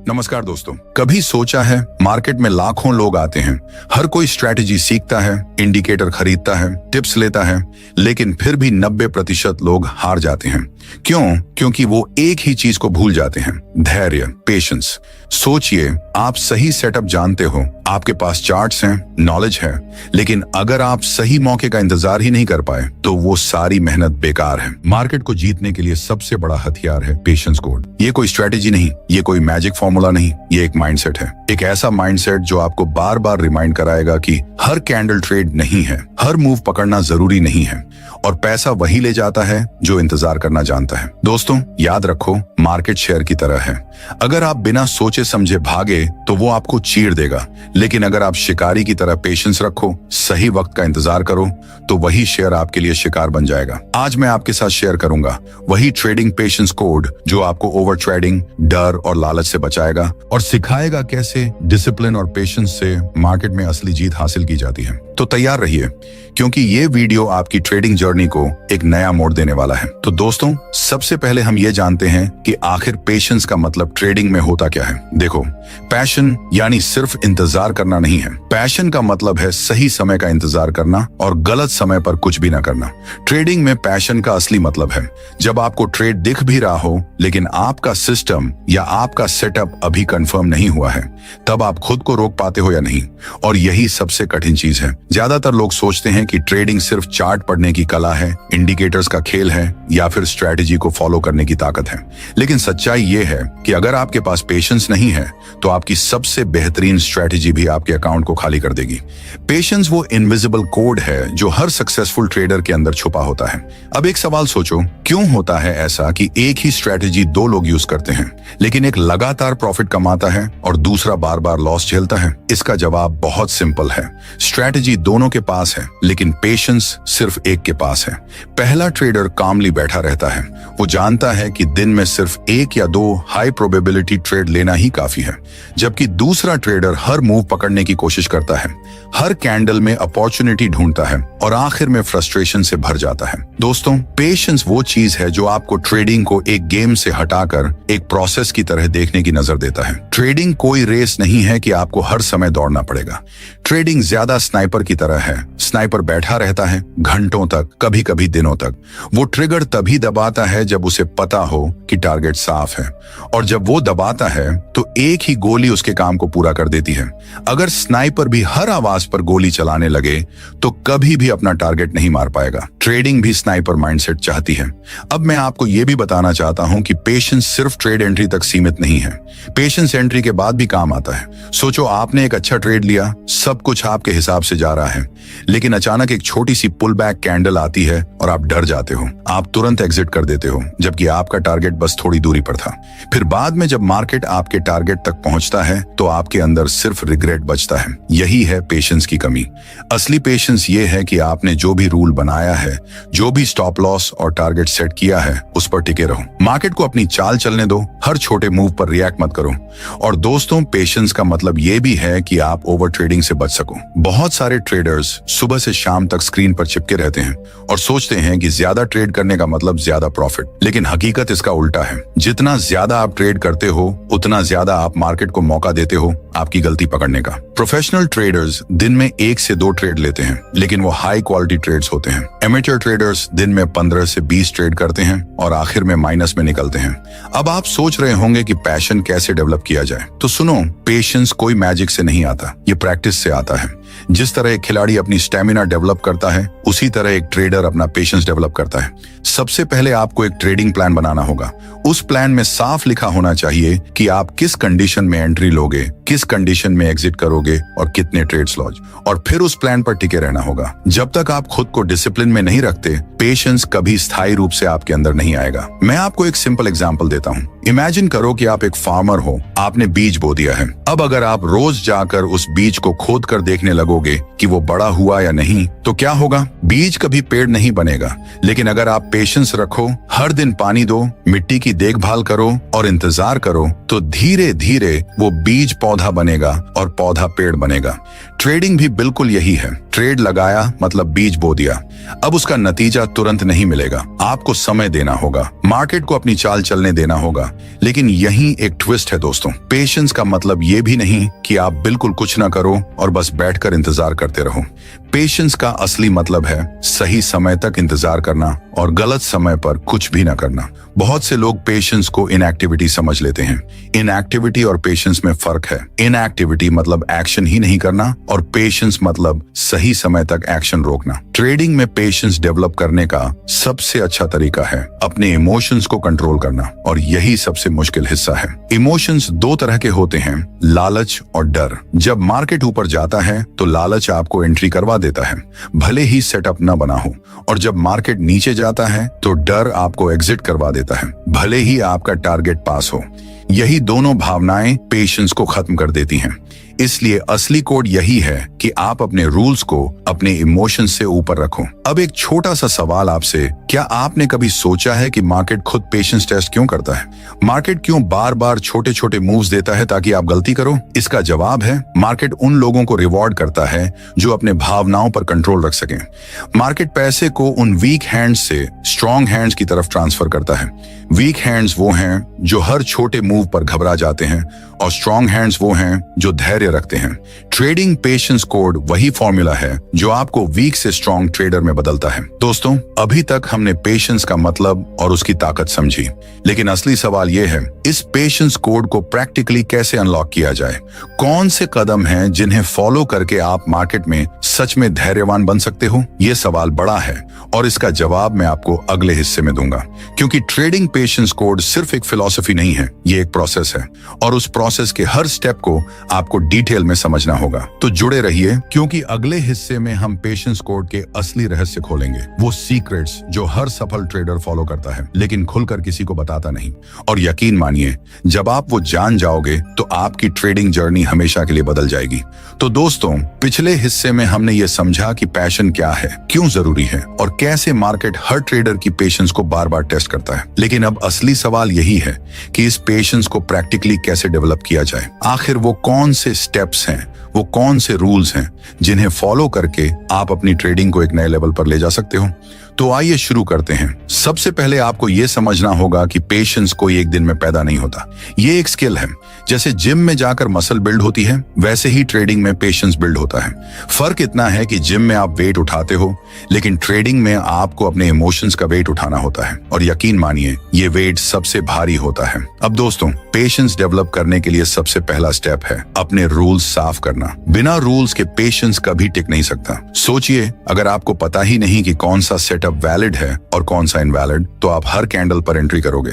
नमस्कार दोस्तों, कभी सोचा है मार्केट में लाखों लोग आते हैं, हर कोई स्ट्रैटेजी सीखता है, इंडिकेटर खरीदता है, टिप्स लेता है, लेकिन फिर भी 90% लोग हार जाते हैं। क्यों? क्योंकि वो एक ही चीज को भूल जाते हैं, धैर्य, पेशेंस। सोचिए, आप सही सेटअप जानते हो, आपके पास चार्ट्स हैं, नॉलेज है, लेकिन अगर आप सही मौके का इंतजार ही नहीं कर पाए तो वो सारी मेहनत बेकार है। मार्केट को जीतने के लिए सबसे बड़ा हथियार है पेशेंस कोड। ये कोई स्ट्रैटेजी नहीं, ये कोई मैजिक फॉर्मूला नहीं, ये एक माइंडसेट है। एक ऐसा माइंडसेट जो आपको बार बार रिमाइंड कराएगा कि हर कैंडल ट्रेड नहीं है, हर मूव पकड़ना जरूरी नहीं है, और पैसा वही ले जाता है जो इंतजार करना जानता है। दोस्तों, याद रखो, मार्केट शेयर की तरह है। अगर आप बिना सोचे समझे भागे तो वो आपको चीर देगा, लेकिन अगर आप शिकारी की तरह पेशेंस रखो, सही वक्त का इंतजार करो, तो वही शेयर आपके लिए शिकार बन जाएगा। आज मैं आपके साथ शेयर करूंगा वही ट्रेडिंग पेशेंस कोड जो आपको ओवर ट्रेडिंग, डर और लालच से बचाएगा और सिखाएगा कैसे डिसिप्लिन और पेशेंस से मार्केट में असली जीत हासिल की जाती है। तो तैयार रहिए, क्योंकि ये वीडियो आपकी ट्रेडिंग जर्नी को एक नया मोड़ देने वाला है। तो दोस्तों, सबसे पहले हम ये जानते हैं कि आखिर पेशेंस का मतलब ट्रेडिंग में होता क्या है। देखो, पैशन यानी सिर्फ इंतजार करना नहीं है। पैशन का मतलब है सही समय का इंतजार करना और गलत समय पर कुछ भी ना करना। ट्रेडिंग में पैशन का असली मतलब है जब आपको ट्रेड दिख भी रहा हो, लेकिन आपका सिस्टम या आपका सेटअप अभी कंफर्म नहीं हुआ है, तब आप खुद को रोक पाते हो या नहीं। और यही सबसे कठिन चीज है। ज्यादातर लोग सोचते हैं कि ट्रेडिंग सिर्फ चार्ट पढ़ने की कला है, इंडिकेटर्स का खेल है या फिर स्ट्रैटेजी को फॉलो करने की ताकत है। लेकिन सच्चाई ये है कि अगर आपके पास पेशेंस नहीं है तो आपकी सबसे बेहतरीन स्ट्रैटेजी भी आपके अकाउंट को खाली कर देगी। पेशेंस वो इनविजिबल कोड है जो हर सक्सेसफुल ट्रेडर के अंदर छुपा होता है। अब एक सवाल सोचो, क्यों होता है ऐसा कि एक ही स्ट्रैटेजी दो लोग यूज करते हैं, लेकिन एक लगातार प्रॉफिट कमाता है और दूसरा बार बार लॉस झेलता है? इसका जवाब बहुत सिंपल है। स्ट्रैटेजी दोनों के पास है, लेकिन पेशेंस सिर्फ एक के पास है। पहला ट्रेडर कामली बैठा रहता है। वो जानता है कि दिन में सिर्फ एक या दो हाई प्रोबेबिलिटी ट्रेड लेना ही काफी है, जबकि दूसरा ट्रेडर हर मूव पकड़ने की कोशिश करता है, हर कैंडल में अपॉर्चुनिटी ढूंढता है और आखिर में फ्रस्ट्रेशन से भर जाता है। दोस्तों, पेशेंस वो चीज है जो आपको ट्रेडिंग को एक गेम से हटाकर एक प्रोसेस की तरह देखने की नजर देता है। ट्रेडिंग कोई रेस नहीं है कि आपको हर समय दौड़ना पड़ेगा। ट्रेडिंग ज्यादा स्नाइपर की तरह है। स्नाइपर बैठा रहता है घंटों तक, कभी कभी दिनों तक। वो ट्रिगर तभी दबाता है जब उसे पता हो कि टारगेट साफ है, और जब वो दबाता है तो एक ही गोली उसके काम को पूरा कर देती है। अगर स्नाइपर भी हर आवाज पर गोली चलाने लगे तो कभी भी अपना टारगेट नहीं मार पाएगा। ट्रेडिंग भी स्नाइपर माइंडसेट चाहती है। अब मैं आपको यह भी बताना चाहता हूं कि पेशेंस सिर्फ ट्रेड एंट्री तक सीमित नहीं है। पेशेंस एंट्री के बाद भी काम आता है। सोचो, आपने एक अच्छा ट्रेड लिया, सब कुछ आपके हिसाब से जा रहा है, लेकिन अचानक एक छोटी सी पुल बैक कैंडल आती है और आप डर जाते हो। आप तुरंत एग्जिट कर देते हो, जबकि आपका टारगेट बस थोड़ी दूरी पर था। फिर बाद में जब मार्केट आपके टारगेट तक पहुंचता है तो आपके अंदर सिर्फ रिग्रेट बचता है। यही है पेशेंस की कमी। असली पेशेंस ये है कि आपने जो भी रूल बनाया है, जो भी स्टॉप लॉस और टारगेट सेट किया है, उस पर टिके रहो। मार्केट को अपनी चाल चलने दो, हर छोटे मूव पर रिएक्ट मत करो। और दोस्तों, पेशेंस का मतलब ये भी है कि आप ओवर ट्रेडिंग से बच सको। बहुत सारे ट्रेडर्स सुबह से शाम तक स्क्रीन पर चिपके रहते हैं और सोचते हैं कि ज्यादा ट्रेड करने का मतलब ज्यादा प्रॉफिट, लेकिन हकीकत इसका उल्टा है। जितना ज्यादा आप ट्रेड करते हो, उतना ज्यादा आप मार्केट को मौका देते हो आपकी गलती पकड़ने का। प्रोफेशनल ट्रेडर्स दिन में 1 से 2 ट्रेड लेते हैं, लेकिन वो हाई क्वालिटी ट्रेड्स होते हैं। एमेच्योर ट्रेडर्स दिन में 15 से 20 ट्रेड करते हैं और आखिर में माइनस में निकलते हैं। अब आप सोच रहे होंगे कि पैशन कैसे डेवलप किया जाए, तो सुनो, पेशेंस कोई मैजिक से नहीं आता, ये प्रैक्टिस से आता है। जिस तरह एक खिलाड़ी अपनी स्टेमिना डेवलप करता है, उसी तरह एक ट्रेडर अपना पेशेंस डेवलप करता है। सबसे पहले आपको एक ट्रेडिंग प्लान बनाना होगा। उस प्लान में साफ लिखा होना चाहिए कि आप किस कंडीशन में एंट्री लोगे, किस कंडीशन में एग्जिट करोगे और कितने ट्रेड्स लॉज, और फिर उस प्लान पर टिके रहना होगा। जब तक आप खुद को डिसिप्लिन में नहीं रखते, पेशेंस कभी स्थायी रूप से आपके अंदर नहीं आएगा। मैं आपको एक सिंपल एग्जांपल देता हूँ। इमेजिन करो कि आप एक फार्मर हो, आपने बीज बो दिया है। अब अगर आप रोज जाकर उस बीज को खोद कर देखने लगोगे कि वो बड़ा हुआ या नहीं, तो क्या होगा? बीज कभी पेड़ नहीं बनेगा। लेकिन अगर आप पेशेंस रखो, हर दिन पानी दो, मिट्टी की देखभाल करो और इंतजार करो, तो धीरे धीरे वो बीज पौधा बनेगा और पौधा पेड़ बनेगा। ट्रेडिंग भी बिल्कुल यही है। ट्रेड लगाया मतलब बीज बो दिया। अब उसका नतीजा तुरंत नहीं मिलेगा, आपको समय देना होगा, मार्केट को अपनी चाल चलने देना होगा लेकिन यही एक ट्विस्ट है दोस्तों। पेशेंस का मतलब ये भी नहीं कि आप बिल्कुल कुछ ना करो और बस बैठकर इंतजार करते रहो। पेशेंस का असली मतलब है सही समय तक इंतजार करना और गलत समय पर कुछ भी ना करना। बहुत से लोग पेशेंस को इनएक्टिविटी समझ लेते हैं। इनएक्टिविटी और पेशेंस में फर्क है। इनएक्टिविटी मतलब एक्शन ही नहीं करना और पेशेंस मतलब सही समय तक एक्शन रोकना। ट्रेडिंग में पेशेंस डेवलप करने का सबसे अच्छा तरीका है अपने इमोशंस को कंट्रोल करना, और यही सबसे मुश्किल हिस्सा है। इमोशंस दो तरह के होते हैं, लालच और डर। जब मार्केट ऊपर जाता है तो लालच आपको एंट्री करवा देता है, भले ही सेटअप न बना हो, और जब मार्केट नीचे जाता है तो डर आपको एग्जिट करवा देता है, भले ही आपका टारगेट पास हो। यही दोनों भावनाएं पेशेंस को खत्म कर देती हैं। इसलिए असली कोड यही है कि आप अपने रूल्स को अपने इमोशंस से ऊपर रखो। अब एक छोटा सा सवाल आपसे, क्या आपने कभी सोचा है कि मार्केट खुद पेशेंस टेस्ट क्यों करता है? मार्केट क्यों बार बार छोटे छोटे मूव्स देता है ताकि आप गलती करो? इसका जवाब है, मार्केट उन लोगों को रिवॉर्ड करता है जो अपने भावनाओं पर कंट्रोल रख सकें। मार्केट पैसे को उन वीक हैंड्स से स्ट्रॉन्ग हैंड्स की तरफ ट्रांसफर करता है। वीक हैंड्स वो हैं जो हर छोटे मूव पर घबरा जाते हैं, और स्ट्रॉन्ग हैंड्स वो हैं जो धैर्य रखते हैं। ट्रेडिंग पेशेंस कोड वही फॉर्मूला है जो आपको वीक से स्ट्रॉन्ग ट्रेडर में बदलता है। दोस्तों, अभी तक हमने पेशेंस का मतलब और उसकी ताकत समझी, लेकिन असली सवाल यह है, इस पेशेंस कोड को प्रैक्टिकली कैसे अनलॉक किया जाए? कौन से कदम हैं जिन्हें फॉलो करके आप मार्केट में सच में धैर्यवान बन सकते हो? ये सवाल बड़ा है और इसका जवाब मैं आपको अगले हिस्से में दूंगा, क्योंकि ट्रेडिंग पेशेंस कोड सिर्फ एक फिलॉसफी नहीं है, ये एक प्रोसेस है, और उस प्रोसेस के हर स्टेप को आपको डिटेल में समझना होगा। तो जुड़े रहिए, क्योंकि अगले हिस्से में हम पेशेंस कोड के असली रहस्य खोलेंगे, वो सीक्रेट्स जो हर सफल ट्रेडर फॉलो करता है लेकिन खुलकर किसी को बताता नहीं। और यकीन मानिए, जब आप वो जान जाओगे तो आपकी ट्रेडिंग जर्नी हमेशा के लिए बदल जाएगी। तो दोस्तों, पिछले हिस्से में हमने ये समझा कि पैशन क्या है, क्यों जरूरी है, और कैसे मार्केट हर ट्रेडर की पेशेंस को बार बार टेस्ट करता है। लेकिन अब असली सवाल यही है कि इस पेशेंस को प्रैक्टिकली कैसे डेवलप किया जाए। आखिर वो कौन से स्टेप्स हैं, वो कौन से रूल्स हैं जिन्हें फॉलो करके आप अपनी ट्रेडिंग को एक नए लेवल पर ले जा सकते हो? तो आइए शुरू करते हैं। सबसे पहले आपको यह समझना होगा कि पेशेंस कोई एक दिन में पैदा नहीं होता। ये एक स्किल है। जैसे जिम में जाकर मसल बिल्ड होती है, वैसे ही ट्रेडिंग में पेशेंस बिल्ड होता है। फर्क इतना है कि जिम में आप वेट उठाते हो, लेकिन ट्रेडिंग में आपको अपने इमोशंस का वेट उठाना होता है, और यकीन मानिए, ये वेट सबसे भारी होता है। अब दोस्तों, पेशेंस डेवलप करने के लिए सबसे पहला स्टेप है अपने रूल्स साफ करना। बिना रूल्स के पेशेंस कभी टिक नहीं सकता। सोचिए, अगर आपको पता ही नहीं कि कौन सा सेटअप वैलिड है और कौन सा इनवैलिड, तो आप हर कैंडल पर एंट्री करोगे।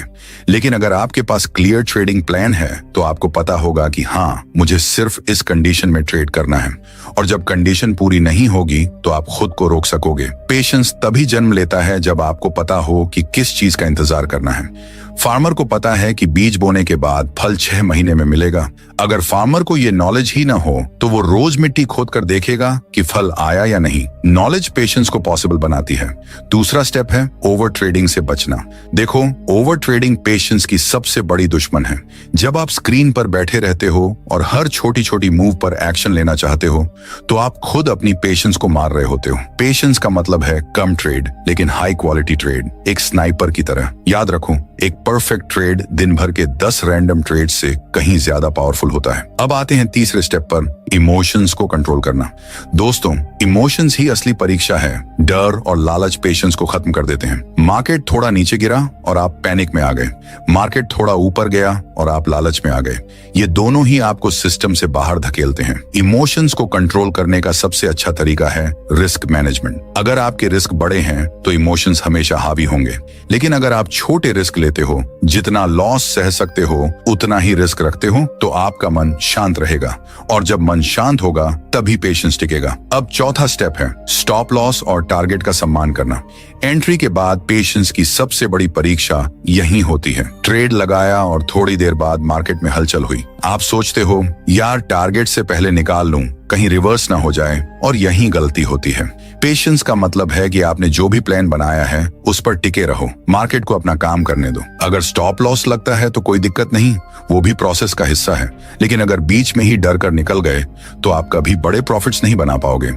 लेकिन अगर आपके पास क्लियर ट्रेडिंग प्लान है, तो आपको पता होगा कि हाँ, मुझे सिर्फ इस कंडीशन में ट्रेड करना है, और जब कंडीशन पूरी नहीं होगी तो आप खुद को रोक सकोगे। पेशेंस तभी जन्म लेता है जब आपको पता हो कि किस चीज का इंतजार करना है। फार्मर को पता है कि बीज बोने के बाद फल 6 महीने में मिलेगा। अगर फार्मर को ये नॉलेज ही ना हो तो वो रोज मिट्टी खोद कर देखेगा कि फल आया या नहीं। नॉलेज पेशेंस को पॉसिबल बनाती है। दूसरा स्टेप है ओवर ट्रेडिंग से बचना। देखो, ओवर ट्रेडिंग पेशेंस की सबसे बड़ी दुश्मन है। जब आप स्क्रीन पर बैठे रहते हो और हर छोटी छोटी मूव पर एक्शन लेना चाहते हो, तो आप खुद अपनी पेशेंस को मार रहे होते हो। पेशेंस का मतलब है कम ट्रेड लेकिन हाई क्वालिटी ट्रेड, एक स्नाइपर की तरह। याद रखो, एक परफेक्ट ट्रेड दिन भर के 10 रैंडम ट्रेड से कहीं ज्यादा पावरफुल होता है। अब आते हैं तीसरे स्टेप पर, इमोशंस को कंट्रोल करना। दोस्तों, इमोशंस ही असली परीक्षा है। डर और लालच पेशेंस को खत्म कर देते हैं। मार्केट थोड़ा नीचे गिरा और आप पैनिक में आ गए। मार्केट थोड़ा ऊपर गया और आप लालच में आ गए। ये दोनों ही आपको सिस्टम से बाहर धकेलते हैं। इमोशंस को कंट्रोल करने का सबसे अच्छा तरीका है रिस्क मैनेजमेंट। अगर आपके रिस्क बड़े हैं तो इमोशंस हमेशा हावी होंगे, लेकिन अगर आप छोटे रिस्क लेते हो, जितना लॉस सह सकते हो उतना ही रिस्क रखते हो, तो आपका मन शांत रहेगा, और जब मन शांत होगा तभी पेशेंस टिकेगा। अब चौथा स्टेप है स्टॉप लॉस और टारगेट का सम्मान करना। एंट्री के बाद पेशेंस की सबसे बड़ी परीक्षा यही होती है। ट्रेड लगाया और थोड़ी देर बाद मार्केट में हलचल हुई। आप सोचते हो, यार टारगेट से पहले निकाल लूं, कहीं रिवर्स ना हो जाए, और यही गलती होती है। पेशेंस का मतलब है कि आपने जो भी प्लान बनाया है उस पर टिके रहो, मार्केट को अपना काम करने दो। अगर स्टॉप लॉस लगता है तो कोई दिक्कत नहीं, वो भी प्रोसेस का हिस्सा है। लेकिन अगर बीच में ही डर कर निकल गए तो आप कभी बड़े प्रॉफिट्स नहीं बना पाओगे।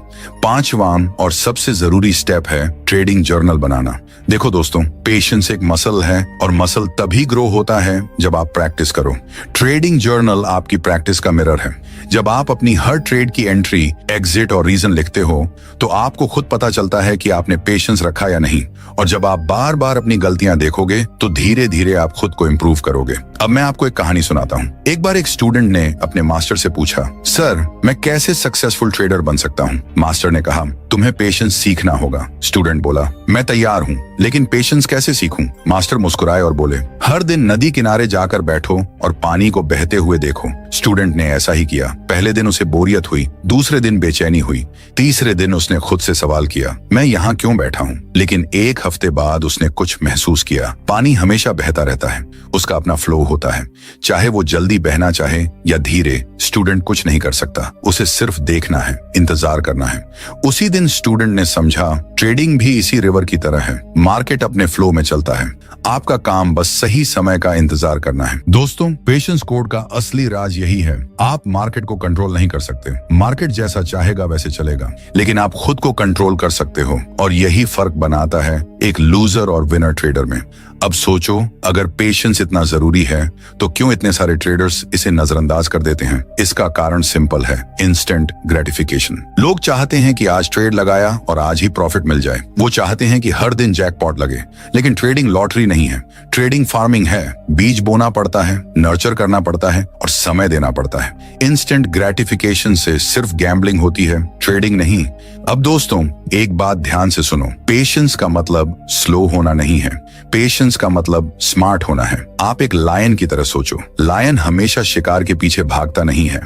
पांचवा और सबसे जरूरी स्टेप है ट्रेडिंग जर्नल बनाना। देखो दोस्तों, पेशेंस एक मसल है और मसल तभी ग्रो होता है जब आप प्रैक्टिस करो। ट्रेडिंग जर्नल आपकी प्रैक्टिस का मिरर है। जब आप अपनी हर ट्रेड की एंट्री, एग्जिट और रीजन लिखते हो तो आपको खुद पता चलता है कि आपने पेशेंस रखा या नहीं। और जब आप बार बार अपनी गलतियां देखोगे तो धीरे धीरे आप खुद को इम्प्रूव करोगे। अब मैं आपको एक कहानी सुनाता हूँ। एक बार एक स्टूडेंट ने अपने मास्टर से पूछा, सर मैं कैसे सक्सेसफुल ट्रेडर बन सकता हूँ? मास्टर ने कहा, तुम्हें पेशेंस सीखना होगा। स्टूडेंट बोला, मैं तैयार हूँ, लेकिन पेशेंस कैसे सीखूं? मास्टर मुस्कुराए और बोले, हर दिन नदी किनारे जाकर बैठो और पानी को बहते हुए देखो। स्टूडेंट ने ऐसा ही किया। पहले दिन उसे बोरियत हुई, दूसरे दिन बेचैनी हुई, तीसरे दिन उसने खुद से सवाल किया, मैं यहाँ क्यों बैठा हूँ? लेकिन एक हफ्ते बाद उसने कुछ महसूस किया। पानी हमेशा बहता रहता है, उसका अपना फ्लो होता है, चाहे वो जल्दी बहना चाहे या धीरे। स्टूडेंट कुछ नहीं कर सकता, उसे सिर्फ देखना है, इंतजार करना है। उसी दिन स्टूडेंट ने समझा, ट्रेडिंग भी इसी रिवर की तरह है। मार्केट अपने फ्लो में चलता है, आपका काम बस सही समय का इंतजार करना है। दोस्तों, पेशेंस कोड का असली राज यही है। आप मार्केट को कंट्रोल नहीं कर सकते, मार्केट जैसा चाहेगा वैसे चलेगा, लेकिन आप खुद को कंट्रोल कर सकते हो। और यही फर्क बनाता है एक लूजर और विनर ट्रेडर में। अब सोचो, अगर पेशेंस इतना जरूरी है तो क्यों इतने सारे ट्रेडर्स इसे नजरअंदाज कर देते हैं? इसका कारण सिंपल है, इंस्टेंट ग्रेटिफिकेशन। लोग चाहते हैं कि आज ट्रेड लगाया और आज ही प्रॉफिट मिल जाए। वो चाहते हैं कि हर दिन जैकपॉट लगे। लेकिन ट्रेडिंग लॉटरी नहीं है, ट्रेडिंग फार्मिंग है। बीज बोना पड़ता है, नर्चर करना पड़ता है और समय देना पड़ता है। इंस्टेंट ग्रेटिफिकेशन से सिर्फ गैम्बलिंग होती है, ट्रेडिंग नहीं। अब दोस्तों, एक बात ध्यान से सुनो, पेशेंस का मतलब स्लो होना नहीं है, पेशेंस का मतलब स्मार्ट होना है। आप एक लायन की तरह सोचो। लायन हमेशा शिकार के पीछे भागता नहीं है,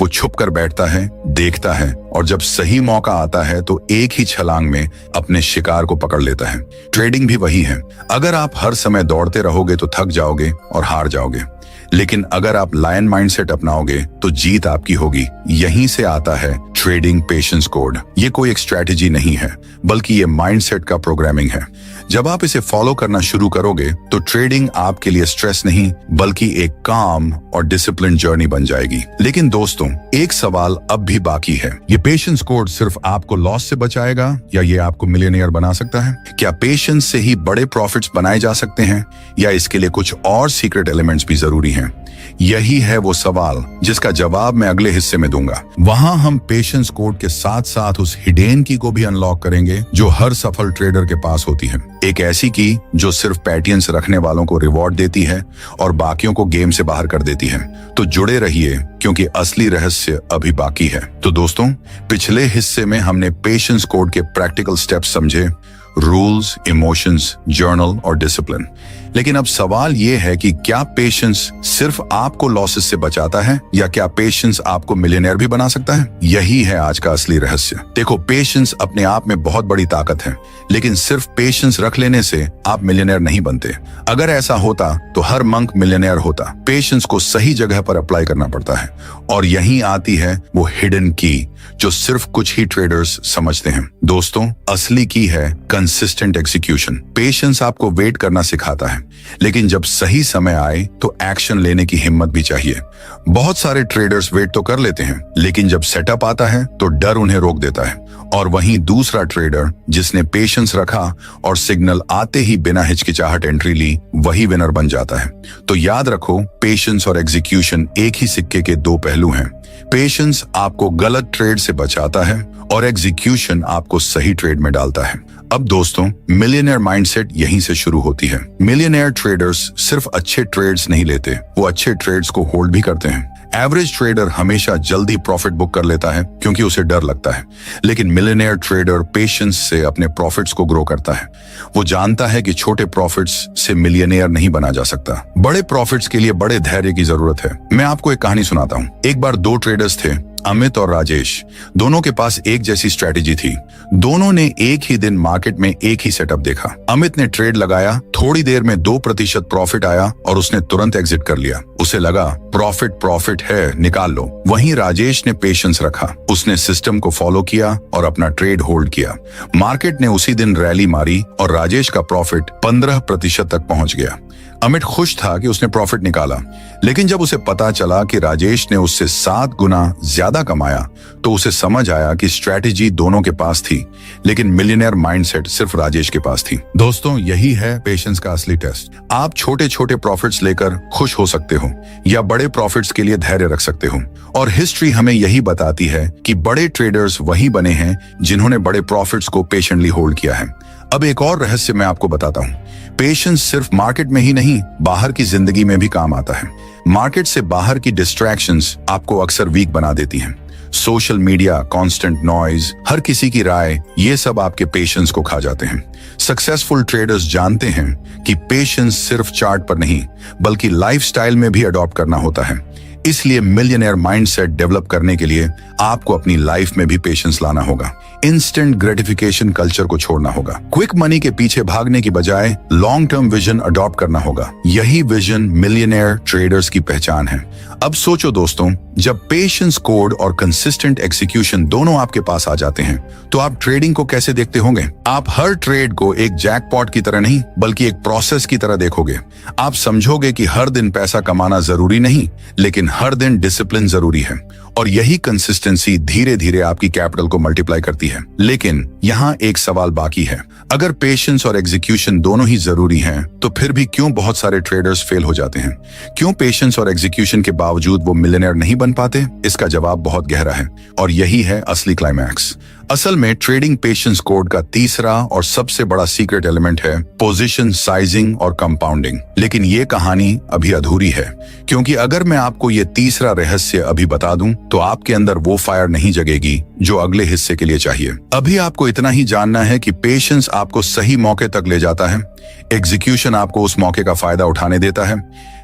वो छुप कर बैठता है, देखता है और जब सही मौका आता है तो एक ही छलांग में अपने शिकार को पकड़ लेता है। ट्रेडिंग भी वही है। अगर आप हर समय दौड़ते रहोगे तो थक जाओगे और हार जाओगे, लेकिन अगर आप लायन माइंडसेट अपनाओगे तो जीत आपकी होगी। यहीं से आता है ट्रेडिंग पेशेंस कोड। ये कोई एक स्ट्रैटेजी नहीं है, बल्कि ये माइंडसेट का प्रोग्रामिंग है। जब आप इसे फॉलो करना शुरू करोगे तो ट्रेडिंग आपके लिए स्ट्रेस नहीं, बल्कि एक काम और डिसिप्लिन जर्नी बन जाएगी। लेकिन दोस्तों, एक सवाल अब भी बाकी है, ये पेशेंस कोड सिर्फ आपको लॉस से बचाएगा या ये आपको मिलियनेयर बना सकता है? क्या पेशेंस से ही बड़े प्रॉफिट्स बनाए जा सकते हैं या इसके लिए कुछ और सीक्रेट एलिमेंट्स भी जरूरी हैं? यही है वो सवाल जिसका जवाब मैं अगले हिस्से में दूंगा। वहां हम पेशेंस कोड के साथ साथ उस हिडन की को भी अनलॉक करेंगे जो हर सफल ट्रेडर के पास होती है। एक ऐसी की जो सिर्फ पैटियंस रखने वालों को रिवॉर्ड देती है और बाकियों को गेम से बाहर कर देती है। तो जुड़े रहिए, क्योंकि असली रहस्य अभी बाकी है। तो दोस्तों, पिछले हिस्से में हमने पेशेंस कोड के प्रैक्टिकल स्टेप्स समझे, रूल्स, इमोशंस, जर्नल और डिसिप्लिन। लेकिन अब सवाल यह है कि क्या पेशेंस सिर्फ आपको लॉसेस से बचाता है या क्या पेशेंस आपको मिलियनेयर भी बना सकता है? यही है आज का असली रहस्य। देखो, पेशेंस अपने आप में बहुत बड़ी ताकत है, लेकिन सिर्फ पेशेंस रख लेने से आप मिलियनेयर नहीं बनते। अगर ऐसा होता तो हर मंक मिलियनेयर होता। पेशेंस को सही जगह पर अप्लाई करना पड़ता है और यहीं आती है वो हिडन की जो सिर्फ कुछ ही ट्रेडर्स समझते हैं। दोस्तों, असली की है कंसिस्टेंट एग्जीक्यूशन। पेशेंस आपको वेट करना सिखाता है, लेकिन जब सही समय आए तो एक्शन लेने की हिम्मत भी चाहिए। बहुत सारे ट्रेडर्स वेट तो कर लेते हैं, लेकिन जब सेटअप आता है तो डर उन्हें रोक देता है। और वहीं दूसरा ट्रेडर जिसने पेशेंस रखा और सिग्नल आते ही बिना हिचकिचाहट एंट्री ली, वही विनर बन जाता है। तो याद रखो, पेशेंस और एग्जीक्यूशन एक ही सिक्के के दो पहलू हैं। पेशेंस आपको गलत ट्रेड से बचाता है और एग्जीक्यूशन आपको सही ट्रेड में डालता है। अब दोस्तों, मिलियनेयर माइंडसेट यहीं से शुरू होती है। मिलियनेयर ट्रेडर्स सिर्फ अच्छे ट्रेड्स नहीं लेते, वो अच्छे ट्रेड्स को होल्ड भी करते हैं। एवरेज ट्रेडर हमेशा जल्दी प्रॉफिट बुक कर लेता है क्योंकि उसे डर लगता है, लेकिन मिलियनेयर ट्रेडर पेशेंस से अपने प्रॉफिट्स को ग्रो करता है। वो जानता है कि छोटे प्रॉफिट्स से मिलियनेयर नहीं बना जा सकता, बड़े प्रॉफिट्स के लिए बड़े धैर्य की जरूरत है। मैं आपको एक कहानी सुनाता हूँ। एक बार दो ट्रेडर्स थे, अमित और राजेश, दोनों के पास एक जैसी स्ट्रेटेजी थी। दोनों ने एक ही दिन मार्केट में एक ही सेटअप देखा। अमित ने ट्रेड लगाया, थोड़ी देर में 2% प्रॉफिट आया और उसने तुरंत एग्जिट कर लिया। उसे लगा प्रॉफिट है, निकाल लो। वहीं राजेश ने पेशेंस रखा, उसने सिस्टम को फॉलो किया और अपना ट्रेड होल्ड किया। मार्केट ने उसी दिन रैली मारी और राजेश का प्रॉफिट 15% तक पहुंच गया। अमित खुश था कि उसने प्रॉफिट निकाला, लेकिन जब उसे पता चला कि राजेश ने उससे 7 गुना ज्यादा कमाया तो उसे समझ आया कि स्ट्रैटेजी दोनों के पास थी, लेकिन मिलियनेयर माइंडसेट सिर्फ राजेश के पास थी। दोस्तों, यही है पेशेंस का असली टेस्ट। आप छोटे छोटे प्रॉफिट्स लेकर खुश हो सकते हो या बड़े प्रॉफिट्स के लिए धैर्य रख सकते हो, और हिस्ट्री हमें यही बताती है कि बड़े ट्रेडर्स वही बने हैं जिन्होंने बड़े प्रॉफिट्स को पेशेंटली होल्ड किया है। अब एक और रहस्य मैं आपको बताता हूँ। पेशेंस सिर्फ मार्केट में ही नहीं, बाहर की जिंदगी में भी काम आता है। मार्केट से बाहर की डिस्ट्रैक्शंस आपको अक्सर वीक बना देती हैं। सोशल मीडिया, कांस्टेंट नॉइज, हर किसी की राय, ये सब आपके पेशेंस को खा जाते हैं। सक्सेसफुल ट्रेडर्स जानते हैं कि पेशेंस सिर्फ चार्ट पर नहीं बल्कि लाइफस्टाइल में भी अडॉप्ट करना होता है। इसलिए मिलियनेयर माइंडसेट डेवलप करने के लिए आपको अपनी लाइफ में भी पेशेंस लाना होगा। इंस्टेंट ग्रेटिफिकेशन कल्चर को छोड़ना होगा। क्विक मनी के पीछे भागने की बजाय लॉन्ग टर्म विजन अडॉप्ट करना होगा। यही विजन मिलियनेयर ट्रेडर्स की पहचान है। अब सोचो दोस्तों, जब पेशेंस, कोड और कंसिस्टेंट एग्जीक्यूशन दोनों आपके पास आ जाते हैं तो आप ट्रेडिंग को कैसे देखते होंगे? आप हर ट्रेड को एक जैकपॉट की तरह नहीं बल्कि एक प्रोसेस की तरह देखोगे। आप समझोगे कि हर दिन पैसा कमाना जरूरी नहीं, लेकिन हर दिन डिसिप्लिन जरूरी है, और यही कंसिस्टेंसी धीरे धीरे आपकी कैपिटल को मल्टीप्लाई करती है। लेकिन यहाँ एक सवाल बाकी है। अगर पेशेंस और एग्जीक्यूशन दोनों ही जरूरी हैं, तो फिर भी क्यों बहुत सारे ट्रेडर्स फेल हो जाते हैं? क्यों पेशेंस और एग्जीक्यूशन के बावजूद वो मिलियनेयर नहीं बन पाते? इसका जवाब बहुत गहरा है, और यही है असली क्लाइमैक्स। असल में ट्रेडिंग पेशेंस कोड का तीसरा और सबसे बड़ा सीक्रेट एलिमेंट है पोजीशन साइजिंग और कंपाउंडिंग। लेकिन ये कहानी अभी अधूरी है, क्योंकि अगर मैं आपको ये तीसरा रहस्य अभी बता दूं तो आपके अंदर वो फायर नहीं जगेगी जो अगले हिस्से के लिए चाहिए। अभी आपको इतना ही जानना है कि पेशेंस आपको सही मौके तक ले जाता है, एग्जीक्यूशन आपको उस मौके का फायदा उठाने देता है,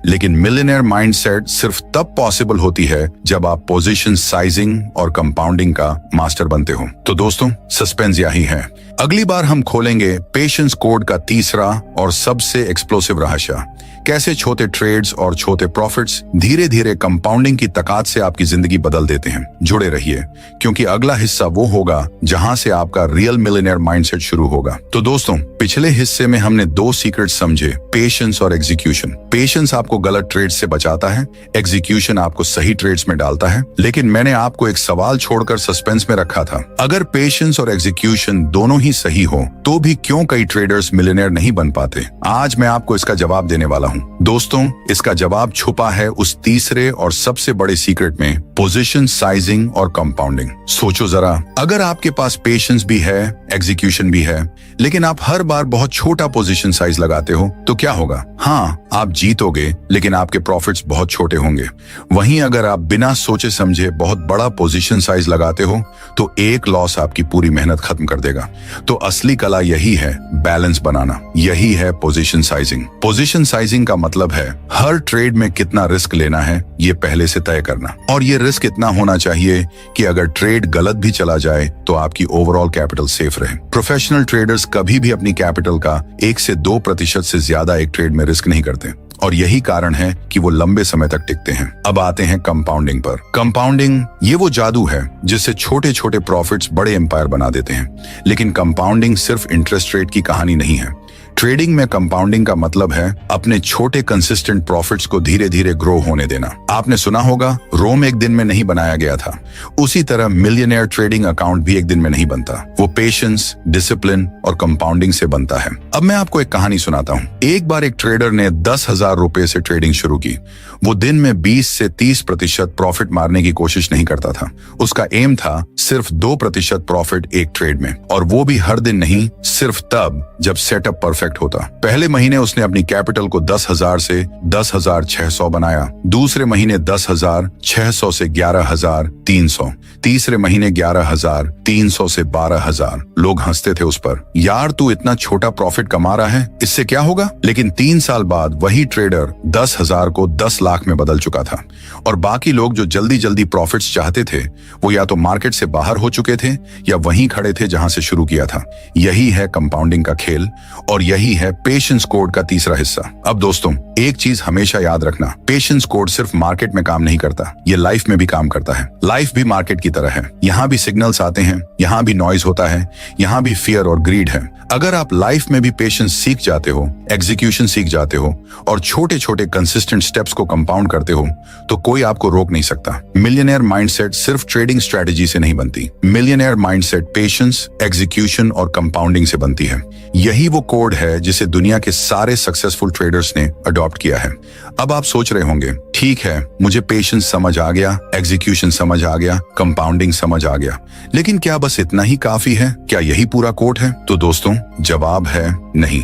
लेकिन मिलियनेयर माइंडसेट सिर्फ तब पॉसिबल होती है जब आप पोजीशन साइजिंग और कंपाउंडिंग का मास्टर बनते हो। तो दोस्तों, सस्पेंस यही है। अगली बार हम खोलेंगे पेशेंस कोड का तीसरा और सबसे एक्सप्लोसिव रहस्य, कैसे छोटे ट्रेड्स और छोटे प्रॉफिट्स धीरे धीरे कंपाउंडिंग की ताकत से आपकी जिंदगी बदल देते हैं। जुड़े रहिए, क्योंकि अगला हिस्सा वो होगा जहां से आपका रियल मिलियनेयर माइंडसेट शुरू होगा। तो दोस्तों, पिछले हिस्से में हमने 2 सीक्रेट समझे, पेशेंस और एग्जीक्यूशन। पेशेंस आपको गलत ट्रेड्स से बचाता है, एग्जीक्यूशन आपको सही ट्रेड्स में डालता है। लेकिन मैंने आपको एक सवाल छोड़कर सस्पेंस में रखा था। अगर पेशेंस और एग्जीक्यूशन दोनों ही सही हो तो भी क्यों कई ट्रेडर्स मिलियनेयर नहीं बन पाते? आज मैं आपको इसका जवाब देने वाला हूं। दोस्तों, इसका जवाब छुपा है उस तीसरे और सबसे बड़े सीक्रेट में, पोजीशन साइजिंग और कंपाउंडिंग। सोचो जरा, अगर आपके पास पेशेंस भी है, एग्जीक्यूशन भी है, लेकिन आप हर बार बहुत छोटा पोजीशन साइज लगाते हो तो क्या होगा? हाँ, आप जीतोगे, लेकिन आपके प्रॉफिट्स बहुत छोटे होंगे। वहीं अगर आप बिना सोचे समझे बहुत बड़ा पोजीशन साइज लगाते हो तो एक लॉस आपकी पूरी मेहनत खत्म कर देगा। तो असली कला यही है, बैलेंस बनाना। यही है पोजीशन साइजिंग। पोजीशन साइजिंग का मतलब है हर ट्रेड में कितना रिस्क लेना है ये पहले से तय करना, और ये रिस्क इतना होना चाहिए कि अगर ट्रेड गलत भी चला जाए तो आपकी ओवरऑल कैपिटल सेफ रहे। प्रोफेशनल ट्रेडर्स कभी भी अपनी कैपिटल का 1 से 2% से ज्यादा एक ट्रेड में रिस्क नहीं करते, और यही कारण है कि वो लंबे समय तक टिकते हैं। अब आते हैं कंपाउंडिंग पर। कंपाउंडिंग ये वो जादू है जिससे छोटे छोटे प्रॉफिट्स बड़े एम्पायर बना देते हैं। लेकिन कंपाउंडिंग सिर्फ इंटरेस्ट रेट की कहानी नहीं है। ट्रेडिंग में कंपाउंडिंग का मतलब है अपने छोटे कंसिस्टेंट प्रॉफिट्स को धीरे धीरे ग्रो होने देना। आपने सुना होगा, रोम एक दिन में नहीं बनाया गया था। उसी तरह मिलियनेयर ट्रेडिंग अकाउंट भी एक दिन में नहीं बनता। वो पेशेंस, डिसिप्लिन और कंपाउंडिंग से बनता है। अब मैं आपको एक कहानी सुनाता हूँ। एक बार एक ट्रेडर ने 10,000 रुपए से ट्रेडिंग शुरू की। वो दिन में 20 से 30% प्रॉफिट मारने की कोशिश नहीं करता था। उसका एम था सिर्फ 2% प्रॉफिट एक ट्रेड में, और वो भी हर दिन नहीं, सिर्फ तब जब सेटअप परफेक्ट होता। पहले महीने उसने अपनी कैपिटल को 10,000 से 10,600 बनाया, दूसरे महीने 10,600 से 11,300, तीसरे महीने 11,300 से 12,000। लोग हंसते थे उस पर, यार तू इतना छोटा प्रॉफिट कमा रहा है, इससे क्या होगा? लेकिन 3 साल बाद वही ट्रेडर 10,000 को 10 लाख में बदल चुका था। और बाकी लोग जो जल्दी जल्दी प्रॉफिट्स चाहते थे वो या तो मार्केट से बाहर हो चुके थे या वहीं खड़े थे जहां से शुरू किया था। यही है कंपाउंडिंग का खेल और यही है पेशेंस कोड का तीसरा हिस्सा। अब दोस्तों, एक चीज हमेशा याद रखना, पेशेंस कोड सिर्फ मार्केट में काम नहीं करता, ये लाइफ में भी काम करता है। लाइफ भी मार्केट की तरह है, यहाँ भी सिग्नल्स आते हैं, यहाँ भी नॉइज होता है, यहाँ भी फियर और ग्रीड है। अगर आप लाइफ में भी पेशेंस सीख जाते हो, एग्जीक्यूशन सीख जाते हो और छोटे छोटे कंसिस्टेंट स्टेप्स को कंपाउंड करते हो तो कोई आपको रोक नहीं सकता। मिलियनेयर माइंडसेट सिर्फ ट्रेडिंग स्ट्रेटजी से नहीं बनती, मिलियनेयर माइंडसेट पेशेंस, एग्जीक्यूशन और कंपाउंडिंग से बनती है। यही वो कोड है जिसे दुनिया के सारे सक्सेसफुल ट्रेडर्स ने अडॉप्ट किया है। अब आप सोच रहे होंगे, ठीक है मुझे पेशेंस समझ आ गया, एग्जीक्यूशन समझ आ गया, कंपाउंडिंग समझ आ गया, लेकिन क्या बस इतना ही काफी है? क्या यही पूरा कोड है? तो दोस्तों, जवाब है नहीं।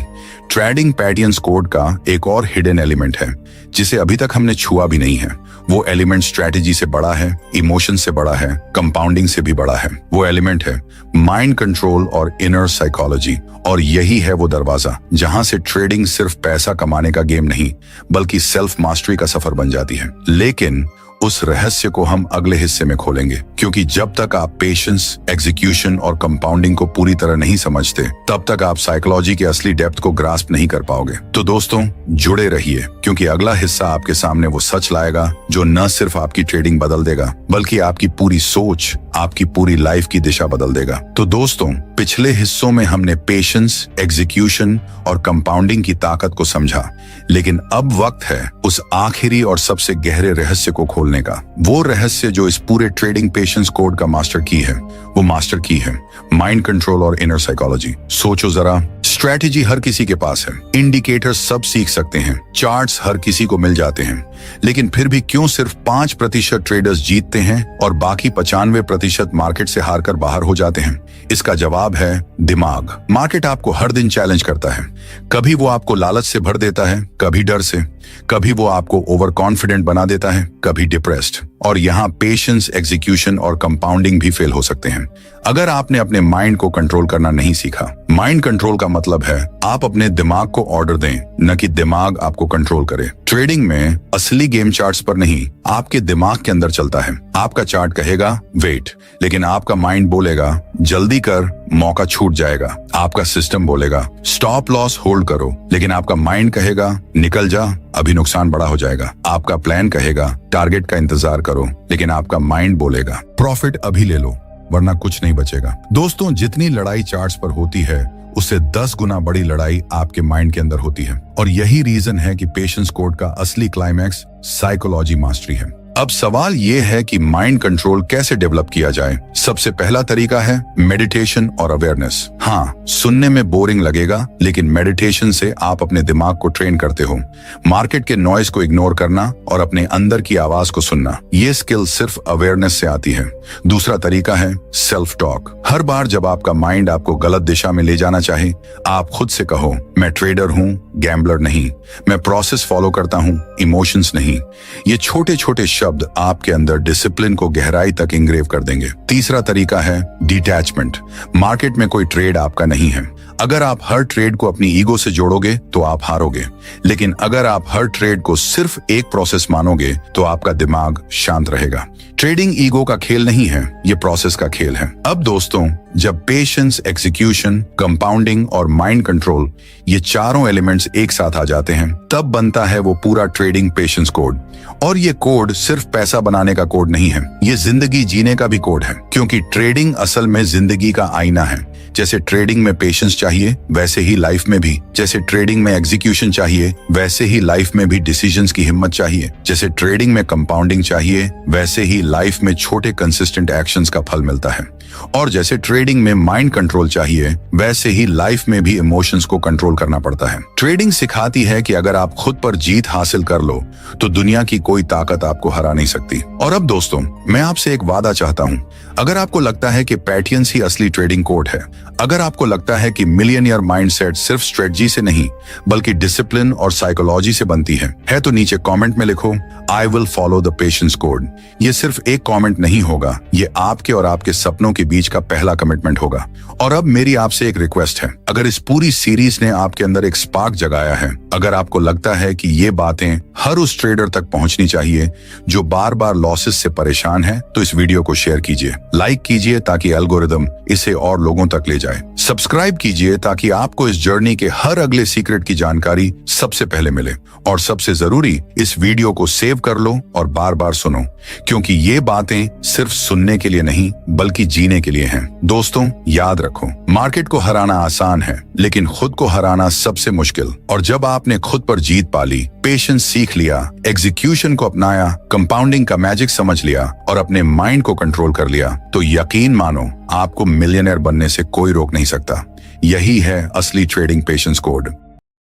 ट्रेडिंग पैटर्न्स कोड का एक और हिडन एलिमेंट है जिसे अभी तक हमने छुआ भी नहीं है। वो एलिमेंट स्ट्रेटजी से बड़ा है, इमोशन से बड़ा है, कंपाउंडिंग से भी बड़ा है। वो एलिमेंट है माइंड कंट्रोल और इनर साइकोलॉजी। और यही है वो दरवाजा जहां से ट्रेडिंग सिर्फ पैसा कमाने का गेम नहीं बल्कि सेल्फ मास्टरी का सफर बन जाती है। लेकिन उस रहस्य को हम अगले हिस्से में खोलेंगे, क्योंकि जब तक आप पेशेंस, एग्जीक्यूशन और कंपाउंडिंग को पूरी तरह नहीं समझते तब तक आप साइकोलॉजी के असली डेप्थ को ग्रास्प नहीं कर पाओगे। तो दोस्तों, जुड़े रहिए, क्योंकि अगला हिस्सा आपके सामने वो सच लाएगा जो न सिर्फ आपकी ट्रेडिंग बदल देगा बल्कि आपकी पूरी सोच, आपकी पूरी लाइफ की दिशा बदल देगा। तो दोस्तों, पिछले हिस्सों में हमने पेशेंस, एग्जीक्यूशन और कंपाउंडिंग की ताकत को समझा, लेकिन अब वक्त है उस आखिरी और सबसे गहरे रहस्य को खोलने का। वो रहस्य जो इस पूरे ट्रेडिंग पेशेंस कोड का मास्टर की है, वो मास्टर की है माइंड कंट्रोल और इनर साइकोलॉजी। सोचो जरा, स्ट्रैटेजी हर किसी के पास है, इंडिकेटर्स सब सीख सकते हैं, चार्ट्स हर किसी को मिल जाते हैं, लेकिन फिर भी क्यों सिर्फ 5% ट्रेडर्स जीतते हैं और बाकी 95% मार्केट से हारकर बाहर हो जाते हैं? इसका जवाब है दिमाग। मार्केट आपको हर दिन चैलेंज करता है। कभी वो आपको लालच से भर देता है, कभी डर से, कभी वो आपको ओवर कॉन्फिडेंट बना देता है, कभी डिप्रेस्ड। और यहाँ पेशेंस, एग्जीक्यूशन और कंपाउंडिंग भी फेल हो सकते हैं अगर आपने अपने माइंड को कंट्रोल करना नहीं सीखा। माइंड कंट्रोल का मतलब है आप अपने दिमाग को ऑर्डर दें, न कि दिमाग आपको कंट्रोल करे। ट्रेडिंग में असली गेम चार्ट्स पर नहीं, आपके दिमाग के अंदर चलता है। आपका चार्ट कहेगा वेट, लेकिन आपका माइंड बोलेगा जल्दी कर, मौका छूट जाएगा। आपका सिस्टम बोलेगा स्टॉप लॉस होल्ड करो, लेकिन आपका माइंड कहेगा निकल जा, अभी नुकसान बड़ा हो जाएगा। आपका प्लान कहेगा टारगेट का इंतजार करो, लेकिन आपका माइंड बोलेगा प्रॉफिट अभी ले लो वरना कुछ नहीं बचेगा। दोस्तों, जितनी लड़ाई चार्ट्स पर होती है उससे 10 गुना बड़ी लड़ाई आपके माइंड के अंदर होती है। और यही रीजन है कि पेशेंस कोड का असली क्लाइमैक्स साइकोलॉजी मास्टरी है। अब सवाल ये है कि माइंड कंट्रोल कैसे डेवलप किया जाए। सबसे पहला तरीका है मेडिटेशन और अवेयरनेस। हाँ, सुनने में बोरिंग लगेगा, लेकिन मेडिटेशन से आप अपने दिमाग को ट्रेन करते हो मार्केट के नॉइज को इग्नोर करना और अपने अंदर की आवाज को सुनना। ये स्किल सिर्फ अवेयरनेस से आती है। दूसरा तरीका है सेल्फ टॉक। हर बार जब आपका माइंड आपको गलत दिशा में ले जाना चाहे, आप खुद से कहो मैं ट्रेडर हूँ, गैम्बलर नहीं। मैं प्रोसेस फॉलो करता हूँ, इमोशंस नहीं। ये छोटे छोटे शब्द आपके अंदर डिसिप्लिन को गहराई तक इंग्रेव कर देंगे। तीसरा तरीका है डिटैचमेंट। मार्केट में कोई ट्रेड आपका नहीं है। अगर आप हर ट्रेड को अपनी ईगो से जोड़ोगे तो आप हारोगे, लेकिन अगर आप हर ट्रेड को सिर्फ एक प्रोसेस मानोगे तो आपका दिमाग शांत रहेगा। ट्रेडिंग ईगो का खेल नहीं है, ये प्रोसेस का खेल है। अब दोस्तों, जब पेशेंस, एग्जीक्यूशन, कंपाउंडिंग और माइंड कंट्रोल ये चारों एलिमेंट्स एक साथ आ जाते हैं, तब बनता है वो पूरा ट्रेडिंग पेशेंस कोड। और ये कोड सिर्फ पैसा बनाने का कोड नहीं है, ये जिंदगी जीने का भी कोड है, क्योंकि ट्रेडिंग असल में जिंदगी का आईना है। जैसे ट्रेडिंग में पेशेंस चाहिए, वैसे ही लाइफ में भी। जैसे ट्रेडिंग में एग्जीक्यूशन चाहिए, वैसे ही लाइफ में भी डिसीजंस की हिम्मत चाहिए। जैसे ट्रेडिंग में कंपाउंडिंग चाहिए, वैसे ही लाइफ में छोटे कंसिस्टेंट एक्शंस का फल मिलता है। और जैसे ट्रेडिंग में माइंड कंट्रोल चाहिए, वैसे ही लाइफ में भी इमोशंस को कंट्रोल करना पड़ता है। ट्रेडिंग सिखाती है कि अगर आप खुद पर जीत हासिल कर लो तो दुनिया की कोई ताकत आपको हरा नहीं सकती। और अब दोस्तों, मैं आपसे एक वादा चाहता हूँ। अगर आपको लगता है कि पैटर्न्स ही असली ट्रेडिंग कोड है, अगर आपको लगता है कि मिलियनियर माइंडसेट सिर्फ स्ट्रेटजी से नहीं बल्कि डिसिप्लिन और साइकोलॉजी से बनती है तो नीचे कमेंट में लिखो I will follow the patience code. ये सिर्फ एक कमेंट नहीं होगा, ये आपके और आपके सपनों के बीच का पहला कमिटमेंट होगा। और अब मेरी आपसे एक रिक्वेस्ट है, अगर इस पूरी सीरीज ने आपके अंदर एक स्पार्क जगाया है, अगर आपको लगता है कि ये बातें हर उस ट्रेडर तक पहुंचनी चाहिए जो बार बार लॉसेस से परेशान है, तो इस वीडियो को शेयर कीजिए, लाइक कीजिए ताकि एल्गोरिदम इसे और लोगों तक ले जाए, सब्सक्राइब कीजिए ताकि आपको इस जर्नी के हर अगले सीक्रेट की जानकारी सबसे पहले मिले, और सबसे जरूरी इस वीडियो को सेव कर लो और बार बार सुनो, क्योंकि ये बातें सिर्फ सुनने के लिए नहीं बल्कि जीने के लिए हैं। दोस्तों याद रखो, मार्केट को हराना आसान है लेकिन खुद को हराना सबसे मुश्किल। और जब आपने खुद पर जीत पा ली, पेशेंस सीख लिया, एग्जीक्यूशन को अपनाया, कंपाउंडिंग का मैजिक समझ लिया और अपने माइंड को कंट्रोल कर लिया, तो यकीन मानो आपको मिलियनेयर बनने से कोई रोक नहीं सकता। यही है असली ट्रेडिंग पेशेंस कोड।